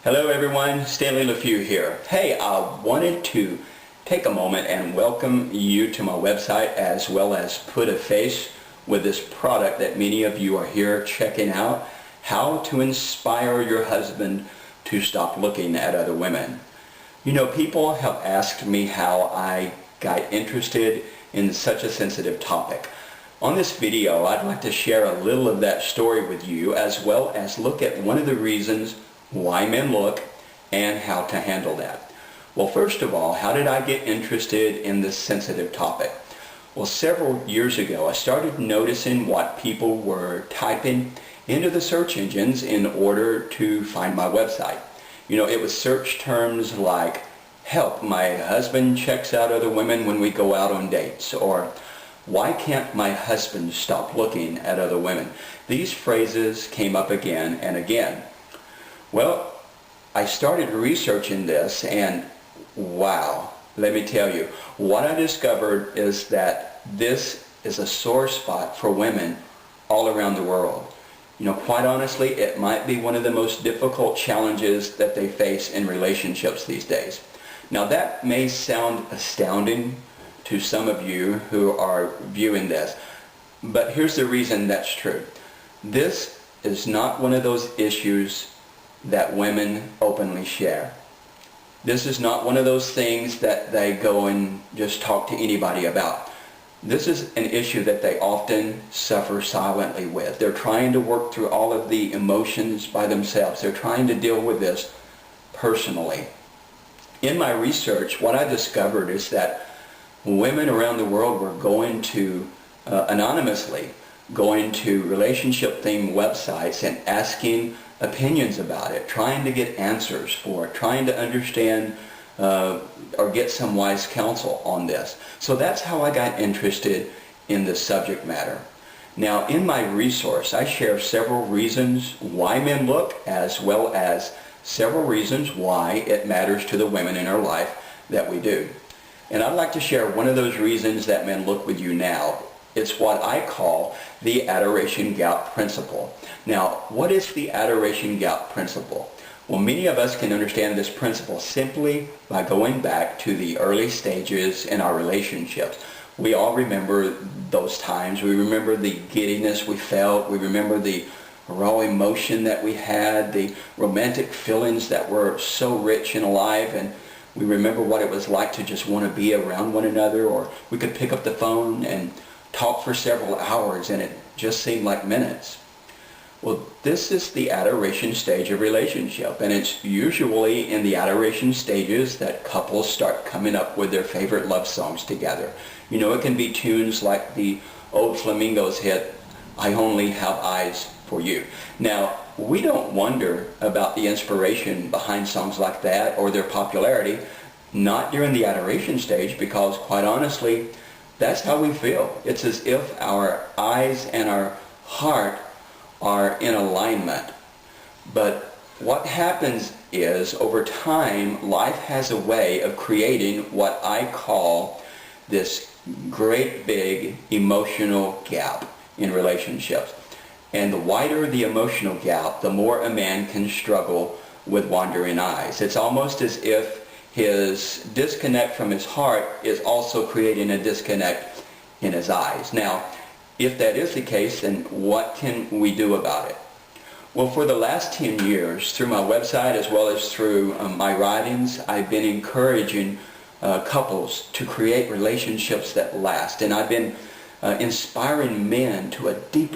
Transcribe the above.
Hello everyone, Stanley LeFew here. Hey, I wanted to take a moment and welcome you to my website as well as put a face with this product that many of you are here checking out, how to inspire your husband to stop looking at other women. You know, people have asked me how I got interested in such a sensitive topic. On this video, I'd like to share a little of that story with you as well as look at one of the reasons why men look and how to handle that. Well, first of all, how did I get interested in this sensitive topic? Well, several years ago, I started noticing what people were typing into the search engines in order to find my website. You know, it was search terms like, help, my husband checks out other women when we go out on dates, or why can't my husband stop looking at other women? These phrases came up again and again. Well, I started researching this and wow, let me tell you, what I discovered is that this is a sore spot for women all around the world. You know, quite honestly, it might be one of the most difficult challenges that they face in relationships these days. Now that may sound astounding to some of you who are viewing this, but here's the reason that's true. This is not one of those issues that women openly share. This is not one of those things that they go and just talk to anybody about. This is an issue that they often suffer silently with. They're trying to work through all of the emotions by themselves. They're trying to deal with this personally. In my research, what I discovered is that women around the world were going to, anonymously, going to relationship-themed websites and asking opinions about it, trying to get answers for it, trying to understand or get some wise counsel on this. So that's how I got interested in this subject matter. Now, in my resource, I share several reasons why men look, as well as several reasons why it matters to the women in our life that we do. And I'd like to share one of those reasons that men look with you now. It's what I call the adoration gap principle. Now, what is the adoration gap principle? Well, many of us can understand this principle simply by going back to the early stages in our relationships. We all remember those times. We remember the giddiness we felt. We remember the raw emotion that we had, the romantic feelings that were so rich and alive, and we remember what it was like to just want to be around one another, or we could pick up the phone and talk for several hours and it just seemed like minutes. Well, this is the adoration stage of relationship, and it's usually in the adoration stages that couples start coming up with their favorite love songs together. You know, it can be tunes like the old Flamingos hit, I Only Have Eyes for You. Now, we don't wonder about the inspiration behind songs like that or their popularity, not during the adoration stage, because quite honestly, that's how we feel. It's as if our eyes and our heart are in alignment. But what happens is, over time, life has a way of creating what I call this great big emotional gap in relationships. And the wider the emotional gap, the more a man can struggle with wandering eyes. It's almost as if his disconnect from his heart is also creating a disconnect in his eyes. Now, if that is the case, then what can we do about it? Well, for the last 10 years, through my website as well as through my writings, I've been encouraging couples to create relationships that last. And I've been inspiring men to a deeper